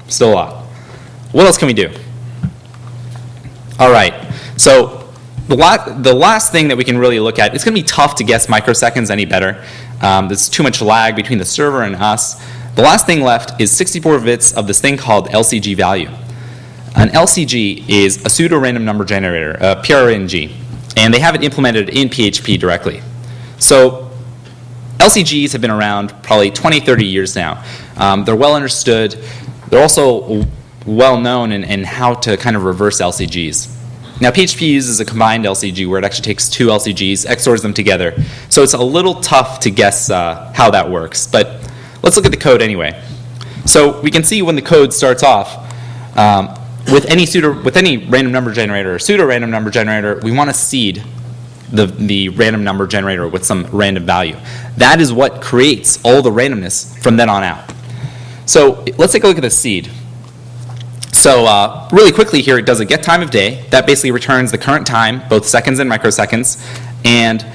Still a lot. What else can we do? All right. So the last thing that we can really look at, it's going to be tough to guess microseconds any better. There's too much lag between the server and us. The last thing left is 64 bits of this thing called LCG value. An LCG is a pseudo-random number generator, a PRNG, and they have it implemented in PHP directly. So LCGs have been around probably 20, 30 years now. They're well understood. They're also well known in how to kind of reverse LCGs. Now PHP uses a combined LCG where it actually takes two LCGs, XORs them together. So it's a little tough to guess how that works, but let's look at the code anyway. So we can see when the code starts off, with any random number generator or pseudo-random number generator, we want to seed the random number generator with some random value. That is what creates all the randomness from then on out. So let's take a look at the seed. So really quickly here, it does a get time of day. That basically returns the current time, both seconds and microseconds. And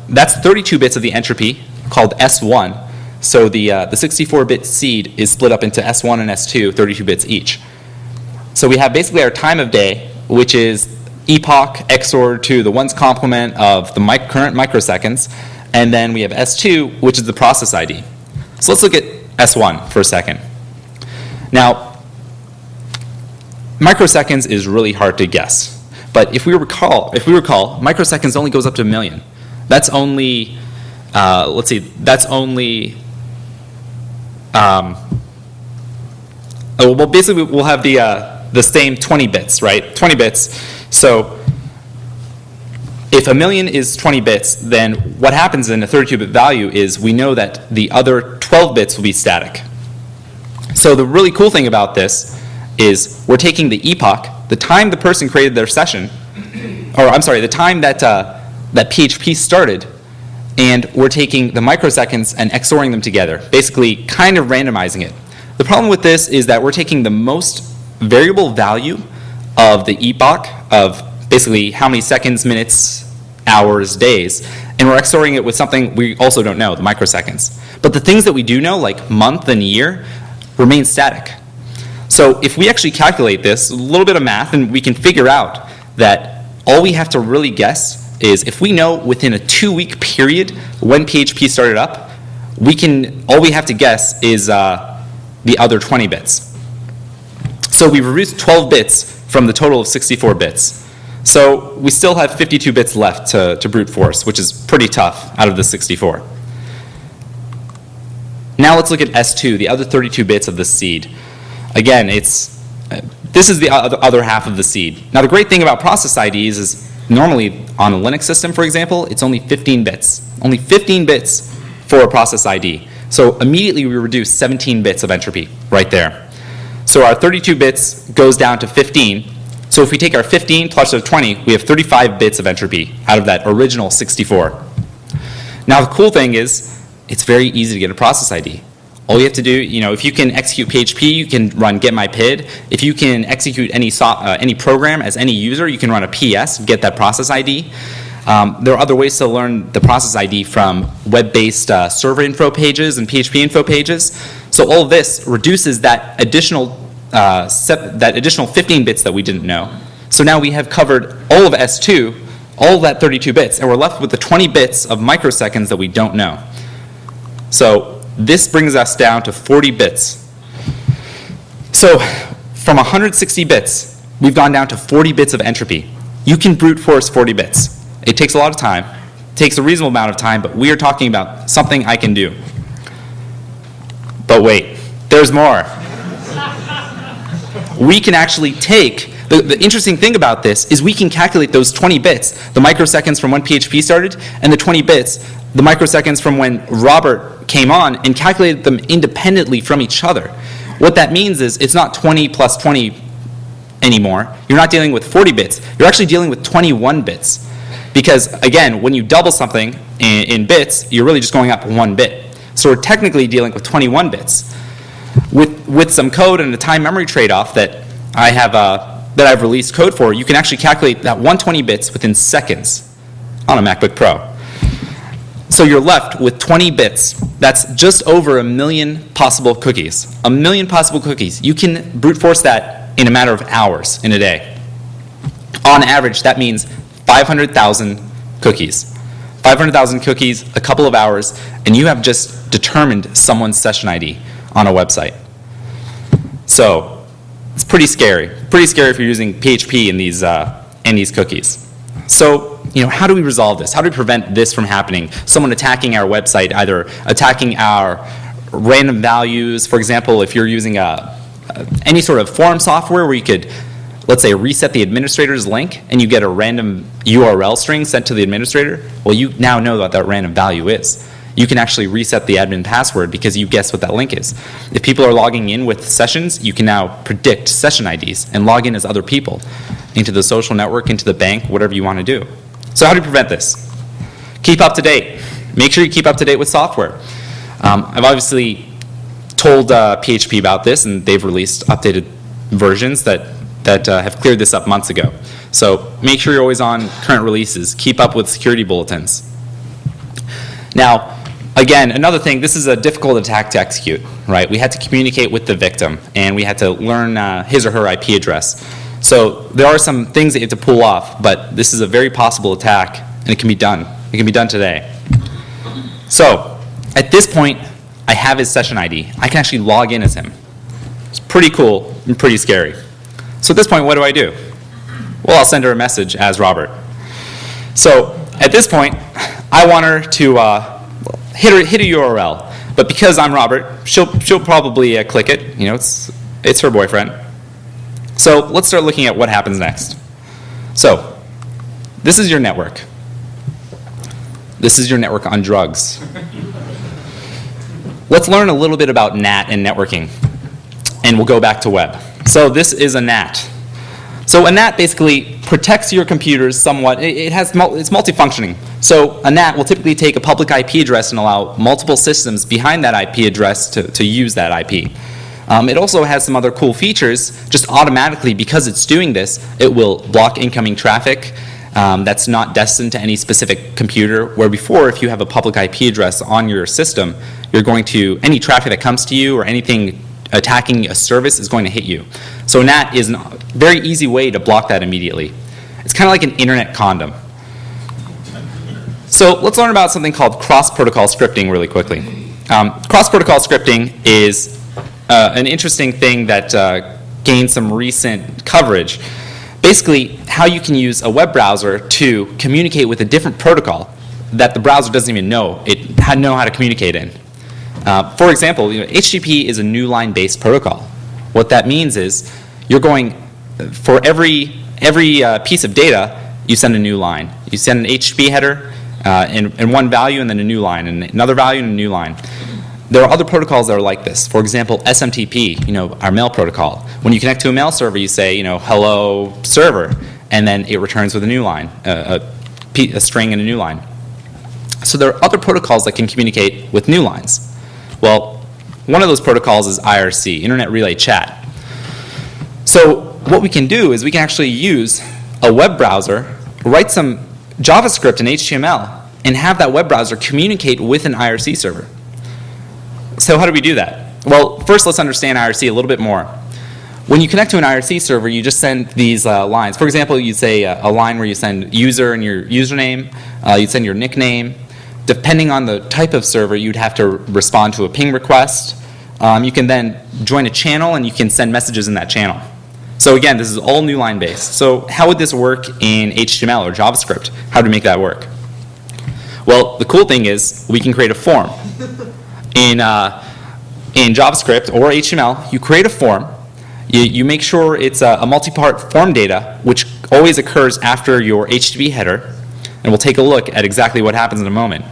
that's 32 bits of the entropy, called S1. So the 64-bit seed is split up into S1 and S2, 32 bits each. So we have basically our time of day, which is epoch XOR to the ones complement of the current microseconds. And then we have S2, which is the process ID. So let's look at S1 for a second. Now, microseconds is really hard to guess. But if we recall, microseconds only goes up to 1 million. That's only, let's see, that's only, well, basically we'll have the same 20 bits, right? 20 bits. So if 1 million is 20 bits, then what happens in a 32-bit value is we know that the other 12 bits will be static. So the really cool thing about this is we're taking the epoch, the time the person created their session, or I'm sorry, the time that PHP started, and we're taking the microseconds and XORing them together, basically kind of randomizing it. The problem with this is that we're taking the most variable value of the epoch, of basically how many seconds, minutes, hours, days, and we're XORing it with something we also don't know, the microseconds. But the things that we do know, like month and year, remain static. So if we actually calculate this, a little bit of math, and we can figure out that all we have to really guess is if we know within a 2-week period when PHP started up, all we have to guess is the other 20 bits. So we've reduced 12 bits from the total of 64 bits. So we still have 52 bits left to brute force, which is pretty tough out of the 64. Now let's look at S2, the other 32 bits of the seed. Again, this is the other half of the seed. Now the great thing about process IDs is normally on a Linux system, for example, it's only 15 bits. Only 15 bits for a process ID. So immediately we reduce 17 bits of entropy right there. So our 32 bits goes down to 15. So if we take our 15 plus our 20, we have 35 bits of entropy out of that original 64. Now the cool thing is it's very easy to get a process ID. All you have to do, if you can execute PHP, you can run getMyPID. If you can execute any program as any user, you can run a PS and get that process ID. There are other ways to learn the process ID from web-based server info pages and PHP info pages. So all of this reduces that additional 15 bits that we didn't know. So now we have covered all of S2, all of that 32 bits, and we're left with the 20 bits of microseconds that we don't know. So this brings us down to 40 bits. So from 160 bits, we've gone down to 40 bits of entropy. You can brute force 40 bits. It takes a lot of time. It takes a reasonable amount of time, but we are talking about something I can do. But wait, there's more. We can actually take, the interesting thing about this is we can calculate those 20 bits, the microseconds from when PHP started, and the 20 bits, the microseconds from when Robert came on, and calculated them independently from each other. What that means is it's not 20 plus 20 anymore. You're not dealing with 40 bits. You're actually dealing with 21 bits. Because, again, when you double something in bits, you're really just going up 1 bit. So we're technically dealing with 21 bits. With some code and a time memory trade-off that I've released code for, you can actually calculate that 120 bits within seconds on a MacBook Pro. So you're left with 20 bits. That's just over 1 million possible cookies. 1 million possible cookies. You can brute force that in a matter of hours in a day. On average, that means 500,000 cookies. 500,000 cookies, a couple of hours, and you have just determined someone's session ID on a website. So it's pretty scary. Pretty scary if you're using PHP in these cookies. So, how do we resolve this? How do we prevent this from happening? Someone attacking our website, either attacking our random values. For example, if you're using any sort of form software where you could, let's say, reset the administrator's link and you get a random URL string sent to the administrator, well, you now know what that random value is. You can actually reset the admin password because you guess what that link is. If people are logging in with sessions, you can now predict session IDs and log in as other people into the social network, into the bank, whatever you want to do. So how do you prevent this? Keep up to date. Make sure you keep up to date with software. I've obviously told PHP about this, and they've released updated versions that have cleared this up months ago. So make sure you're always on current releases. Keep up with security bulletins. Now, again, another thing, this is a difficult attack to execute, right? We had to communicate with the victim, and we had to learn his or her IP address. So there are some things that you have to pull off, but this is a very possible attack, and it can be done. It can be done today. So at this point, I have his session ID. I can actually log in as him. It's pretty cool and pretty scary. So at this point, what do? Well, I'll send her a message as Robert. So at this point, I want her to hit a URL, but because I'm Robert, she'll probably click it. It's her boyfriend. So let's start looking at what happens next. So this is your network. This is your network on drugs. Let's learn a little bit about NAT and networking, and we'll go back to web. So this is a NAT. So a NAT basically protects your computers somewhat. It's multifunctioning. So a NAT will typically take a public IP address and allow multiple systems behind that IP address to use that IP. It also has some other cool features. Just automatically, because it's doing this, it will block incoming traffic that's not destined to any specific computer, where before, if you have a public IP address on your system, you're going to, any traffic that comes to you or anything attacking a service is going to hit you. So NAT is a very easy way to block that immediately. It's kind of like an internet condom. So let's learn about something called cross-protocol scripting really quickly. Cross-protocol scripting is an interesting thing that gained some recent coverage. Basically, how you can use a web browser to communicate with a different protocol that the browser doesn't even know how to communicate in. For example, HTTP is a new line-based protocol. What that means is you're going, for every piece of data, you send a new line. You send an HTTP header and one value and then a new line, and another value and a new line. There are other protocols that are like this. For example, SMTP, our mail protocol. When you connect to a mail server, you say, hello server, and then it returns with a new line, a string and a new line. So there are other protocols that can communicate with new lines. Well, one of those protocols is IRC, Internet Relay Chat. So what we can do is we can actually use a web browser, write some JavaScript and HTML, and have that web browser communicate with an IRC server. So how do we do that? Well, first let's understand IRC a little bit more. When you connect to an IRC server, you just send these lines. For example, you say a line where you send user and your username, you'd send your nickname. Depending on the type of server, you'd have to respond to a ping request. You can then join a channel and you can send messages in that channel. So again, this is all new line based. So how would this work in HTML or JavaScript? How do we make that work? Well, the cool thing is we can create a form. In JavaScript or HTML, you create a form. You make sure it's a multi-part form data, which always occurs after your HTTP header. And we'll take a look at exactly what happens in a moment.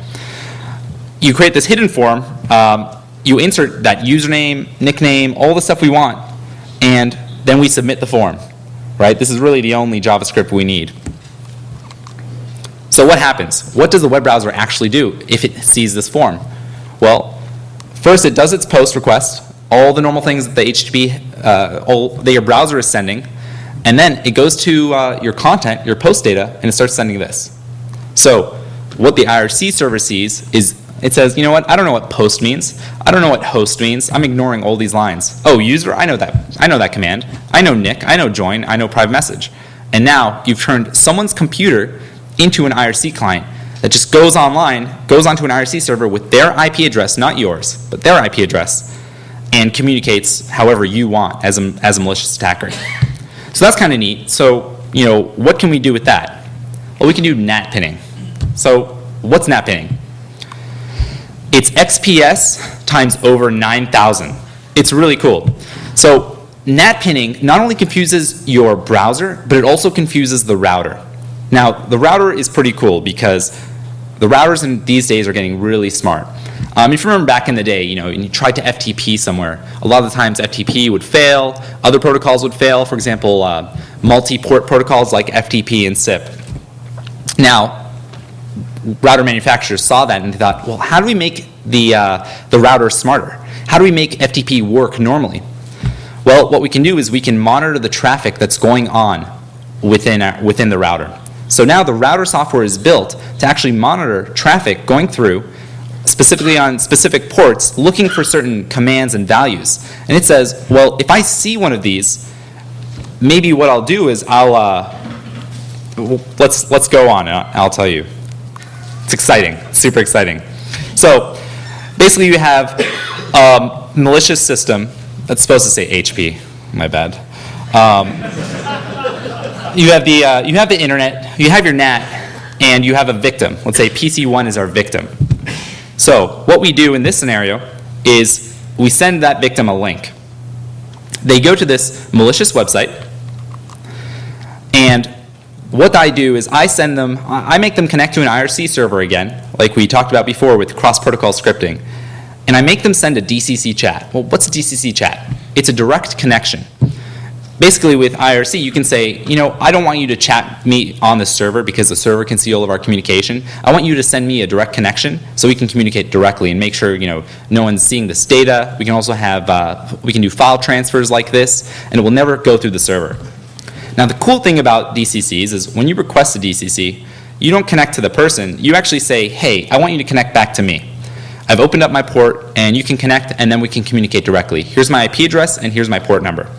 You create this hidden form. You insert that username, nickname, all the stuff we want, and then we submit the form. Right? This is really the only JavaScript we need. So what happens? What does the web browser actually do if it sees this form? Well, first it does its post request, all the normal things that the HTTP, that your browser is sending, and then it goes to your content, your post data, and it starts sending this. So what the IRC server sees is it says, you know what, I don't know what post means. I don't know what host means. I'm ignoring all these lines. Oh, user, I know that command. I know Nick, I know join, I know private message. And now you've turned someone's computer into an IRC client that just goes online, goes onto an IRC server with their IP address, not yours, but their IP address, and communicates however you want as a malicious attacker. So that's kind of neat. So, you know, what can we do with that? Well, we can do NAT pinning. So what's NAT pinning? It's XPS times over 9,000. It's really cool. So NAT pinning not only confuses your browser, but it also confuses the router. Now, the router is pretty cool because the routers in these days are getting really smart. If you remember back in the day, you know, and you tried to FTP somewhere, a lot of the times FTP would fail, other protocols would fail, for example, multi-port protocols like FTP and SIP. Now, router manufacturers saw that and they thought, well, how do we make the router smarter? How do we make FTP work normally? Well, what we can do is we can monitor the traffic that's going on within the router. So now the router software is built to actually monitor traffic going through, specifically on specific ports, looking for certain commands and values. And it says, well, if I see one of these, maybe what I'll do is let's go on and I'll tell you. It's exciting, super exciting. So basically you have a malicious system that's supposed to say HP, my bad. You have the internet, you have your NAT, and you have a victim. Let's say PC1 is our victim. So what we do in this scenario is we send that victim a link. They go to this malicious website, and what I do is I make them connect to an IRC server again, like we talked about before with cross-protocol scripting, and I make them send a DCC chat. Well, what's a DCC chat? It's a direct connection. Basically with IRC, you can say, you know, I don't want you to chat me on the server because the server can see all of our communication. I want you to send me a direct connection so we can communicate directly and make sure, you know, no one's seeing this data. We can also have, we can do file transfers like this, and it will never go through the server. Now the cool thing about DCCs is when you request a DCC, you don't connect to the person. You actually say, hey, I want you to connect back to me. I've opened up my port, and you can connect, and then we can communicate directly. Here's my IP address, and here's my port number.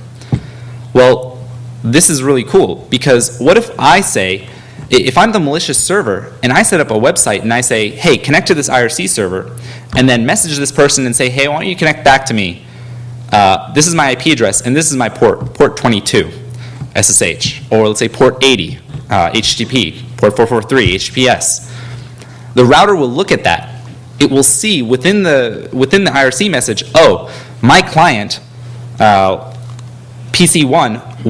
Well, this is really cool because what if I say, if I'm the malicious server and I set up a website and I say, hey, connect to this IRC server, and then message this person and say, hey, why don't you connect back to me? This is my IP address and this is my port 22, SSH, or let's say port 80, HTTP, port 443, HTTPS. The router will look at that. It will see within the IRC message, oh, my client, PC1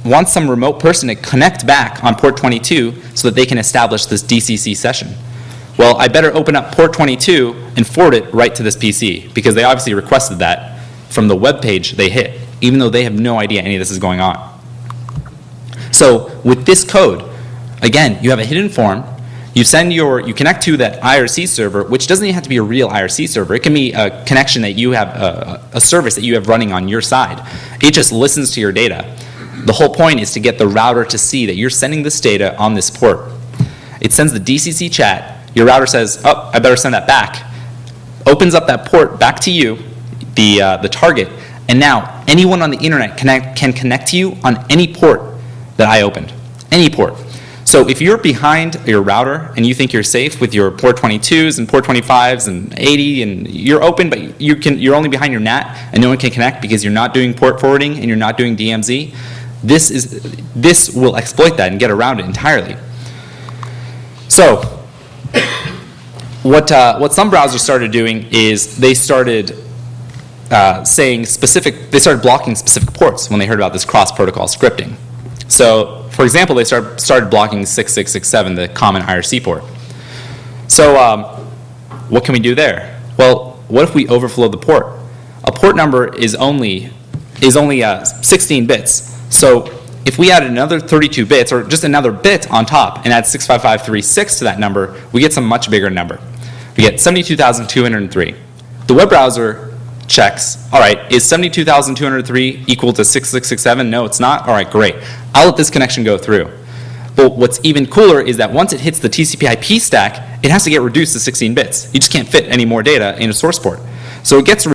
wants some remote person to connect back on port 22 so that they can establish this DCC session. Well, I better open up port 22 and forward it right to this PC because they obviously requested that from the web page they hit, even though they have no idea any of this is going on. So with this code, again, you have a hidden form. You connect to that IRC server, which doesn't even have to be a real IRC server. It can be a connection that you have, a service that you have running on your side. It just listens to your data. The whole point is to get the router to see that you're sending this data on this port. It sends the DCC chat. Your router says, oh, I better send that back. Opens up that port back to you, the target, and now anyone on the internet can connect to you on any port that I opened, any port. So if you're behind your router and you think you're safe with your port 22s and port 25s and 80 and you're open but you're only behind your NAT and no one can connect because you're not doing port forwarding and you're not doing DMZ, this will exploit that and get around it entirely. So what some browsers started doing is they started they started blocking specific ports when they heard about this cross-protocol scripting. So for example, they started blocking 6667, the common IRC port. So what can we do there? Well, what if we overflow the port? A port number is only 16 bits. So if we add another 32 bits, or just another bit on top, and add 65536 to that number, we get some much bigger number. We get 72,203. The web browser checks, all right, is 72,203 equal to 6667? No, it's not. All right, great. I'll let this connection go through. But what's even cooler is that once it hits the TCP/IP stack, it has to get reduced to 16 bits. You just can't fit any more data in a source port. So it gets